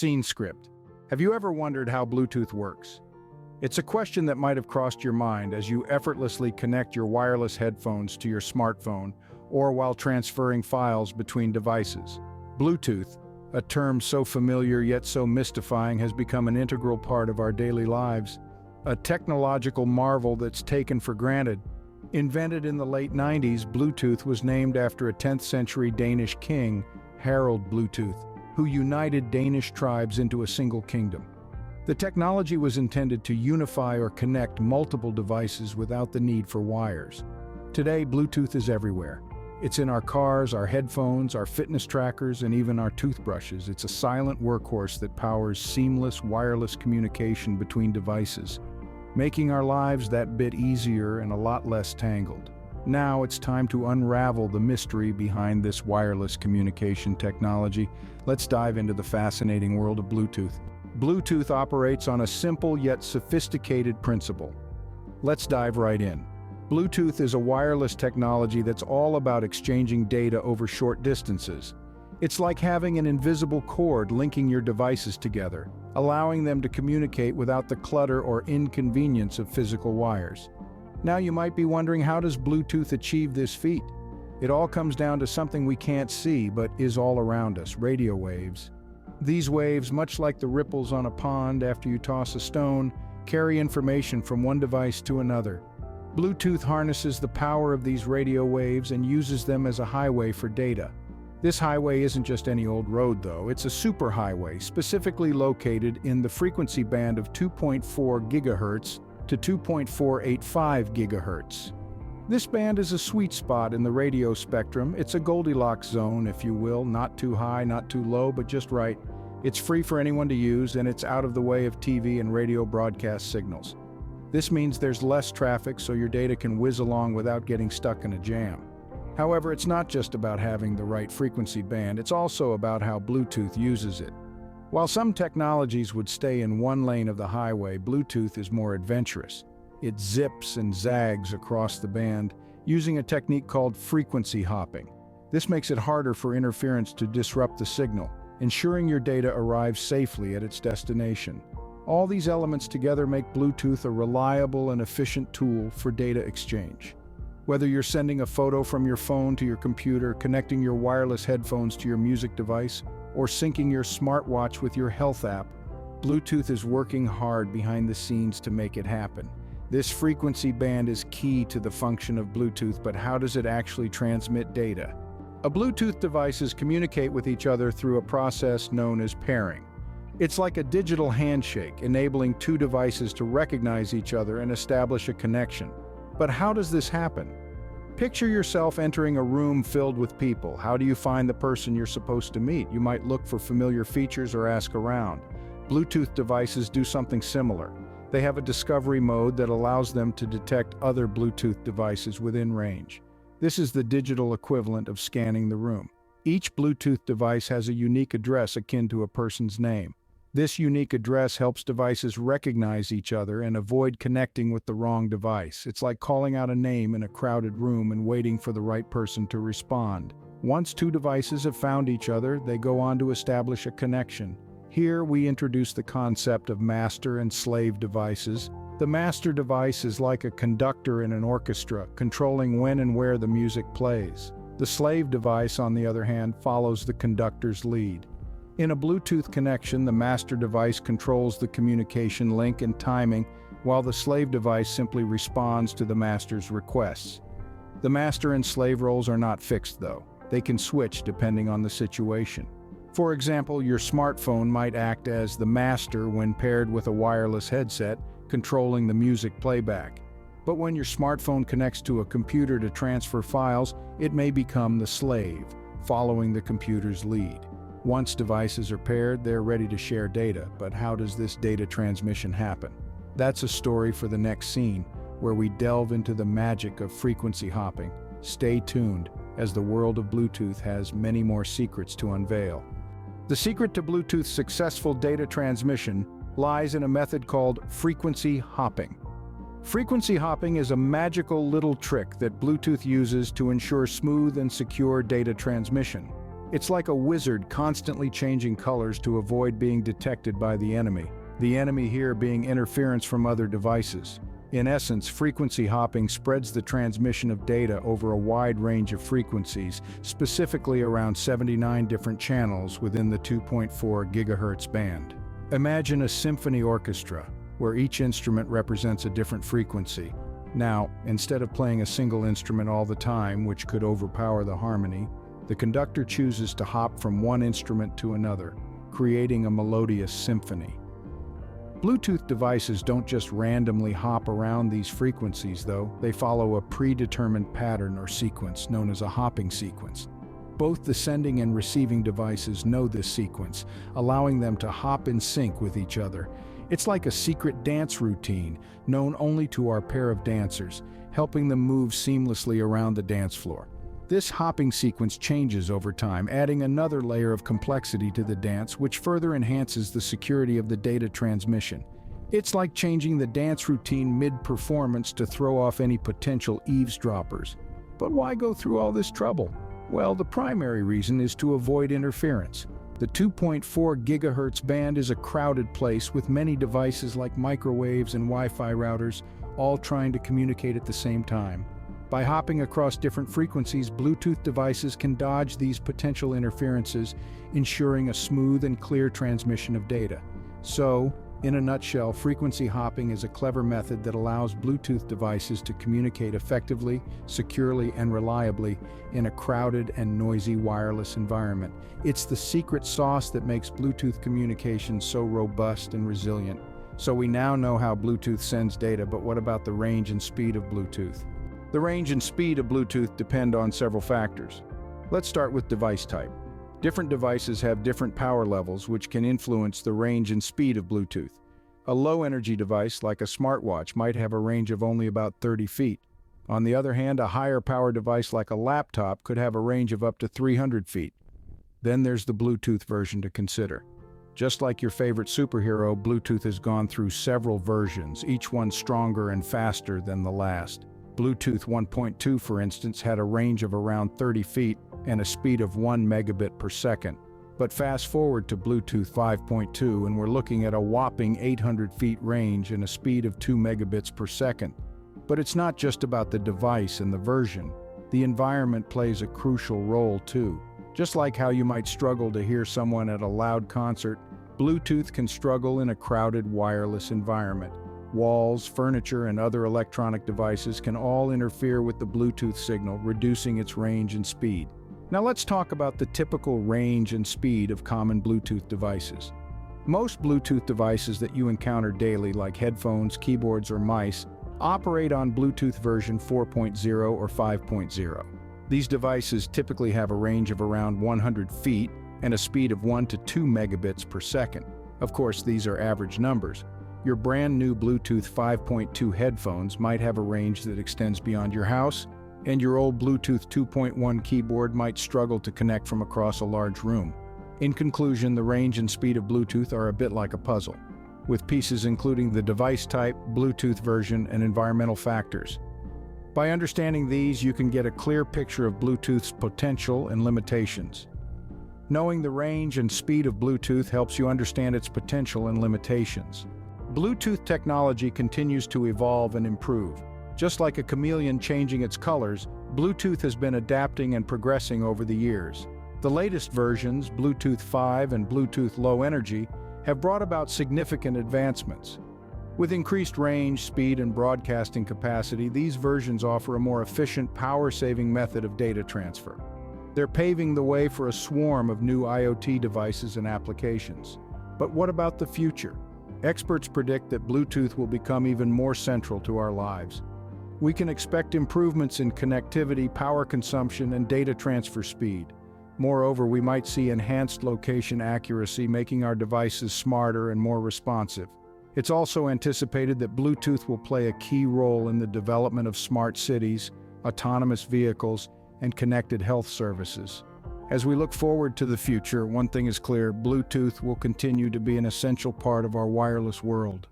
Scene script. Have you ever wondered how Bluetooth works? It's a question that might have crossed your mind as you effortlessly connect your wireless headphones to your smartphone or while transferring files between devices. Bluetooth, a term so familiar yet so mystifying, has become an integral part of our daily lives. A technological marvel that's taken for granted. Invented in the late 90s, Bluetooth was named after a 10th century Danish king, Harald Bluetooth, who united Danish tribes into a single kingdom. The technology was intended to unify or connect multiple devices without the need for wires. Today, Bluetooth is everywhere. It's in our cars, our headphones, our fitness trackers, and even our toothbrushes. It's a silent workhorse that powers seamless wireless communication between devices, making our lives that bit easier and a lot less tangled. Now it's time to unravel the mystery behind this wireless communication technology. Let's dive into the fascinating world of Bluetooth. Bluetooth operates on a simple yet sophisticated principle. Let's dive right in. Bluetooth is a wireless technology that's all about exchanging data over short distances. It's like having an invisible cord linking your devices together, allowing them to communicate without the clutter or inconvenience of physical wires. Now you might be wondering, how does Bluetooth achieve this feat? It all comes down to something we can't see but is all around us: radio waves. These waves, much like the ripples on a pond after you toss a stone, carry information from one device to another. Bluetooth harnesses the power of these radio waves and uses them as a highway for data. This highway isn't just any old road, though. It's a superhighway specifically located in the frequency band of 2.4 GHz to 2.485 GHz. This band is a sweet spot in the radio spectrum. It's a Goldilocks zone, if you will, not too high, not too low, but just right. It's free for anyone to use, and it's out of the way of TV and radio broadcast signals. This means there's less traffic, so your data can whiz along without getting stuck in a jam. However, it's not just about having the right frequency band, it's also about how Bluetooth uses it. While some technologies would stay in one lane of the highway, Bluetooth is more adventurous. It zips and zags across the band, using a technique called frequency hopping. This makes it harder for interference to disrupt the signal, ensuring your data arrives safely at its destination. All these elements together make Bluetooth a reliable and efficient tool for data exchange. Whether you're sending a photo from your phone to your computer, connecting your wireless headphones to your music device, or syncing your smartwatch with your health app, Bluetooth is working hard behind the scenes to make it happen. This frequency band is key to the function of Bluetooth, but how does it actually transmit data? Bluetooth devices communicate with each other through a process known as pairing. It's like a digital handshake, enabling two devices to recognize each other and establish a connection. But how does this happen? Picture yourself entering a room filled with people. How do you find the person you're supposed to meet? You might look for familiar features or ask around. Bluetooth devices do something similar. They have a discovery mode that allows them to detect other Bluetooth devices within range. This is the digital equivalent of scanning the room. Each Bluetooth device has a unique address akin to a person's name. This unique address helps devices recognize each other and avoid connecting with the wrong device. It's like calling out a name in a crowded room and waiting for the right person to respond. Once two devices have found each other, they go on to establish a connection. Here we introduce the concept of master and slave devices. The master device is like a conductor in an orchestra, controlling when and where the music plays. The slave device, on the other hand, follows the conductor's lead. In a Bluetooth connection, the master device controls the communication link and timing, while the slave device simply responds to the master's requests. The master and slave roles are not fixed, though. They can switch depending on the situation. For example, your smartphone might act as the master when paired with a wireless headset, controlling the music playback. But when your smartphone connects to a computer to transfer files, it may become the slave, following the computer's lead. Once devices are paired, they're ready to share data, but how does this data transmission happen? That's a story for the next scene, where we delve into the magic of frequency hopping. Stay tuned, as the world of Bluetooth has many more secrets to unveil. The secret to Bluetooth's successful data transmission lies in a method called frequency hopping. Frequency hopping is a magical little trick that Bluetooth uses to ensure smooth and secure data transmission. It's like a wizard constantly changing colors to avoid being detected by the enemy. The enemy here being interference from other devices. In essence, frequency hopping spreads the transmission of data over a wide range of frequencies, specifically around 79 different channels within the 2.4 GHz band. Imagine a symphony orchestra, where each instrument represents a different frequency. Now, instead of playing a single instrument all the time, which could overpower the harmony, the conductor chooses to hop from one instrument to another, creating a melodious symphony. Bluetooth devices don't just randomly hop around these frequencies, though. They follow a predetermined pattern or sequence known as a hopping sequence. Both the sending and receiving devices know this sequence, allowing them to hop in sync with each other. It's like a secret dance routine, known only to our pair of dancers, helping them move seamlessly around the dance floor. This hopping sequence changes over time, adding another layer of complexity to the dance, which further enhances the security of the data transmission. It's like changing the dance routine mid-performance to throw off any potential eavesdroppers. But why go through all this trouble? Well, the primary reason is to avoid interference. The 2.4 GHz band is a crowded place with many devices like microwaves and Wi-Fi routers, all trying to communicate at the same time. By hopping across different frequencies, Bluetooth devices can dodge these potential interferences, ensuring a smooth and clear transmission of data. So, in a nutshell, frequency hopping is a clever method that allows Bluetooth devices to communicate effectively, securely, and reliably in a crowded and noisy wireless environment. It's the secret sauce that makes Bluetooth communication so robust and resilient. So we now know how Bluetooth sends data, but what about the range and speed of Bluetooth? The range and speed of Bluetooth depend on several factors. Let's start with device type. Different devices have different power levels, which can influence the range and speed of Bluetooth. A low-energy device, like a smartwatch, might have a range of only about 30 feet. On the other hand, a higher power device like a laptop could have a range of up to 300 feet. Then there's the Bluetooth version to consider. Just like your favorite superhero, Bluetooth has gone through several versions, each one stronger and faster than the last. Bluetooth 1.2, for instance, had a range of around 30 feet and a speed of 1 megabit per second. But fast forward to Bluetooth 5.2 and we're looking at a whopping 800 feet range and a speed of 2 megabits per second. But it's not just about the device and the version. The environment plays a crucial role too. Just like how you might struggle to hear someone at a loud concert, Bluetooth can struggle in a crowded wireless environment. Walls, furniture, and other electronic devices can all interfere with the Bluetooth signal, reducing its range and speed. Now let's talk about the typical range and speed of common Bluetooth devices. Most Bluetooth devices that you encounter daily, like headphones, keyboards, or mice, operate on Bluetooth version 4.0 or 5.0. These devices typically have a range of around 100 feet and a speed of 1 to 2 megabits per second. Of course, these are average numbers. Your brand new Bluetooth 5.2 headphones might have a range that extends beyond your house, and your old Bluetooth 2.1 keyboard might struggle to connect from across a large room. In conclusion, the range and speed of Bluetooth are a bit like a puzzle, with pieces including the device type, Bluetooth version, and environmental factors. By understanding these, you can get a clear picture of Bluetooth's potential and limitations. Knowing the range and speed of Bluetooth helps you understand its potential and limitations. Bluetooth technology continues to evolve and improve. Just like a chameleon changing its colors, Bluetooth has been adapting and progressing over the years. The latest versions, Bluetooth 5 and Bluetooth Low Energy, have brought about significant advancements. With increased range, speed, and broadcasting capacity, these versions offer a more efficient, power-saving method of data transfer. They're paving the way for a swarm of new IoT devices and applications. But what about the future? Experts predict that Bluetooth will become even more central to our lives. We can expect improvements in connectivity, power consumption, and data transfer speed. Moreover, we might see enhanced location accuracy, making our devices smarter and more responsive. It's also anticipated that Bluetooth will play a key role in the development of smart cities, autonomous vehicles, and connected health services. As we look forward to the future, one thing is clear: Bluetooth will continue to be an essential part of our wireless world.